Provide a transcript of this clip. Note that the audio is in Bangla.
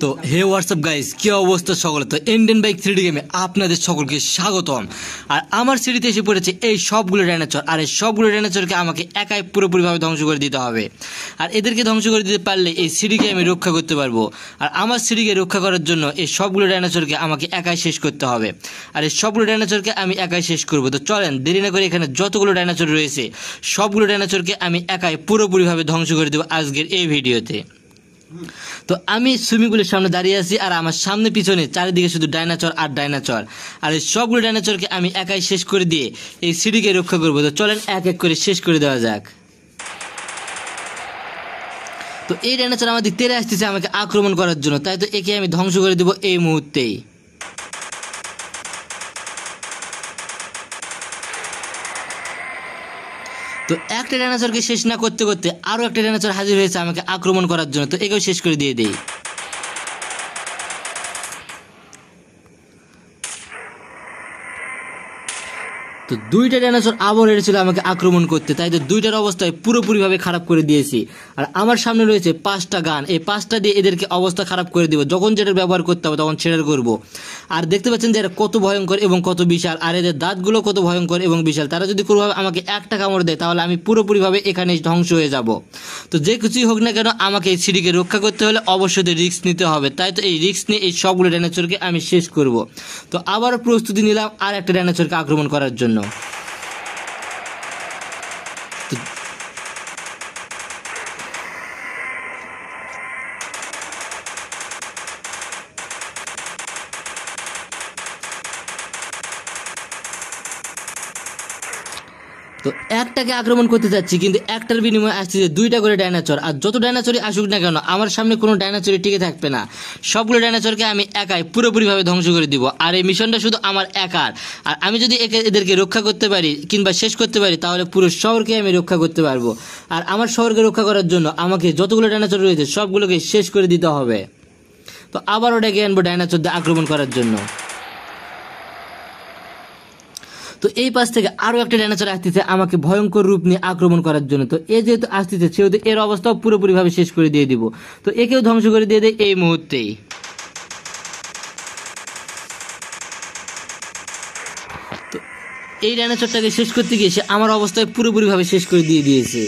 তো হে হোয়াটসঅ্যাপ গাইস, কি অবস্থা সকলে? তো ইন্ডিয়ান বাইক 3D গেমে আপনাদের সকলকে স্বাগতম। আর আমার সিরিতে এসে পড়েছে এই সবগুলো ডাইনোসর, আর এই সবগুলো ডাইনোসরকে আমাকে একাই পুরোপুরিভাবে ধ্বংস করে দিতে হবে। আর এদেরকে ধ্বংস করে দিতে পারলে এই সিরিকে আমি রক্ষা করতে পারবো। আর আমার সিরিকে রক্ষা করার জন্য এই সবগুলো ডাইনোসরকে আমাকে একাই শেষ করতে হবে। আর এই সবগুলো ডাইনোসরকে আমি একাই শেষ করবো। তো চলেন দেরি না করে এখানে যতগুলো ডাইনোসর রয়েছে সবগুলো ডাইনোসরকে আমি একাই পুরোপুরিভাবে ধ্বংস করে দেবো আজকের এই ভিডিওতে। তো আমি সুইমিং পুলের সামনে দাঁড়িয়ে আছি, আর আমার সামনে পিছনে চারিদিকে শুধু ডাইনোসর আর ডাইনোসর। আর এই সবগুলো ডাইনোসরকে আমি একাই শেষ করে দিয়ে এই সিডিকে রক্ষা করবো। তো চলেন এক এক করে শেষ করে দেওয়া যাক। তো এই ডাইনোসর আমাদের তেড়ে আসতেছে আমাকে আক্রমণ করার জন্য, তাই তো একে আমি ধ্বংস করে দেবো এই মুহূর্তেই। তো একটা ডাইনোসরকে শেষ না করতে করতে আরো একটা ডাইনোসর হাজির হয়েছে আমাকে আক্রমণ করার জন্য, তো একেও শেষ করে দিয়ে দেই। তো দুইটা ডাইনোসর আবার এসেছিল আমাকে আক্রমণ করতে, তাই তো দুইটার অবস্থায় পুরোপুরিভাবে খারাপ করে দিয়েছি। আর আমার সামনে রয়েছে 5টা গান, এই 5টা দিয়ে এদেরকে অবস্থা খারাপ করে দিব। যখন যেটার ব্যবহার করতে হবে তখন সেটার করব। আর দেখতে পাচ্ছেন যে এরা কত ভয়ঙ্কর এবং কত বিশাল, আর এদের দাঁতগুলো কত ভয়ঙ্কর এবং বিশাল। তারা যদি কোনোভাবে আমাকে একটা কামড় দেয় তাহলে আমি পুরোপুরিভাবে এখানে ধ্বংস হয়ে যাব। তো যে কিছুই হোক না কেন আমাকে এই সিডিকে রক্ষা করতে হলে অবশ্যই রিস্ক নিতে হবে, তাই তো এই রিস্ক নিয়ে এই সবগুলো ডাইনোসরকে আমি শেষ করব। তো আবারও প্রস্তুতি নিলাম আর একটা ডাইনোসরকে আক্রমণ করার জন্য। তো একটাকে আক্রমণ করতে যাচ্ছি, কিন্তু একটার বিনিময়ে আসছে দুইটা করে ডাইনোসর। আর যত ডাইনোসরই আসুক না কেন আমার সামনে কোনো ডাইনোসরই টিকে থাকবে না। সবগুলো ডাইনোসরকে আমি একাই পুরোপুরিভাবে ধ্বংস করে দিব। আর এই মিশনটা শুধু আমার একার। আর আমি যদি এদেরকে রক্ষা করতে পারি কিংবা শেষ করতে পারি তাহলে পুরো শহরকে আমি রক্ষা করতে পারবো। আর আমার শহরকে রক্ষা করার জন্য আমাকে যতগুলো ডাইনোসর রয়েছে সবগুলোকে শেষ করে দিতে হবে। তো আবারও ডেকে আনবো ডাইনোসরদের আক্রমণ করার জন্য। তো এই পাশ থেকে আরো একটা ডাইনোসর আসতেছে আমাকে ভয়ঙ্কর রূপ নিয়ে আক্রমণ করার জন্য। তো এ যেহেতু আসতেছে সেহেতু এর অবস্থাও পুরোপুরিভাবে শেষ করে দিয়ে দিব। তো একেও ধ্বংস করে দিয়ে দেয় এই মুহূর্তেই। তো এই ডাইনোসরটাকে শেষ করতে গিয়ে সে আমার অবস্থায় পুরোপুরিভাবে শেষ করে দিয়ে দিয়েছে।